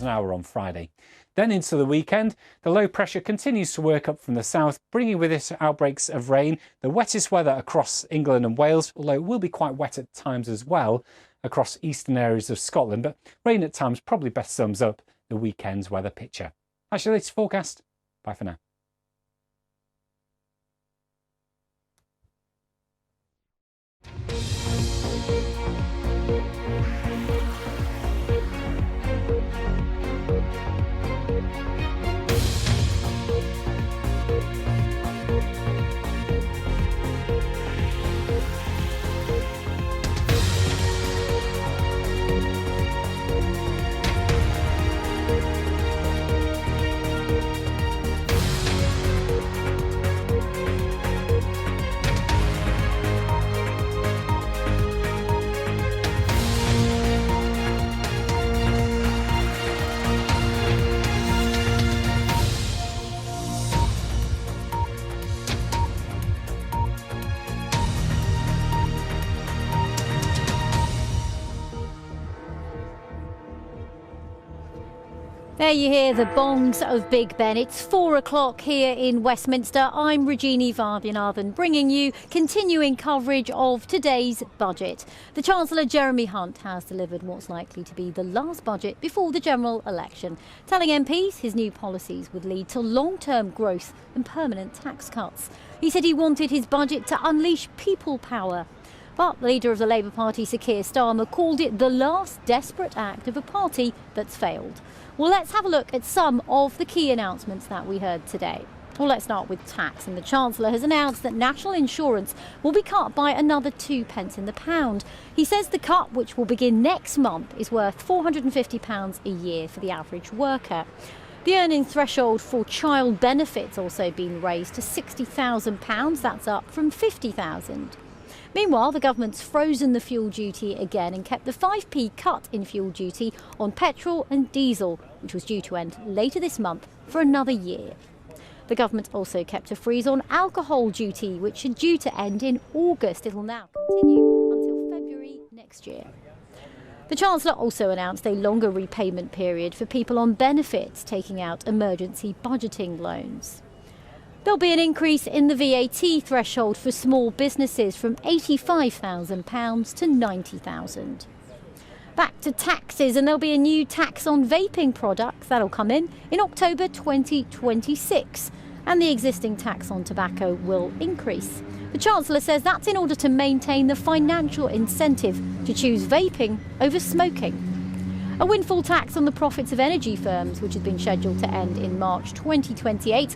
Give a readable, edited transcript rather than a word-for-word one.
an hour on Friday. Then into the weekend, the low pressure continues to work up from the south, bringing with it outbreaks of rain, the wettest weather across England and Wales, although it will be quite wet at times as well across eastern areas of Scotland, but rain at times probably best sums up the weekend's weather picture. That's your latest forecast. Bye for now. There you hear the bongs of Big Ben. It's 4 o'clock here in Westminster. I'm Rajini Vaidyanathan, bringing you continuing coverage of today's budget. The Chancellor, Jeremy Hunt, has delivered what's likely to be the last budget before the general election, telling MPs his new policies would lead to long-term growth and permanent tax cuts. He said he wanted his budget to unleash people power. But the leader of the Labour Party, Sir Keir Starmer, called it the last desperate act of a party that's failed. Well, let's have a look at some of the key announcements that we heard today. Well, let's start with tax. And the Chancellor has announced that national insurance will be cut by another 2 pence in the pound. He says the cut, which will begin next month, is worth £450 a year for the average worker. The earning threshold for child benefits also been raised to £60,000. That's up from £50,000. Meanwhile, the government's frozen the fuel duty again and kept the 5p cut in fuel duty on petrol and diesel, which was due to end later this month, for another year. The government also kept a freeze on alcohol duty, which is due to end in August. It will now continue until February next year. The Chancellor also announced a longer repayment period for people on benefits taking out emergency budgeting loans. There'll be an increase in the VAT threshold for small businesses from £85,000 to £90,000. Back to taxes, and there'll be a new tax on vaping products that'll come in October 2026, and the existing tax on tobacco will increase. The Chancellor says that's in order to maintain the financial incentive to choose vaping over smoking. A windfall tax on the profits of energy firms, which has been scheduled to end in March 2028,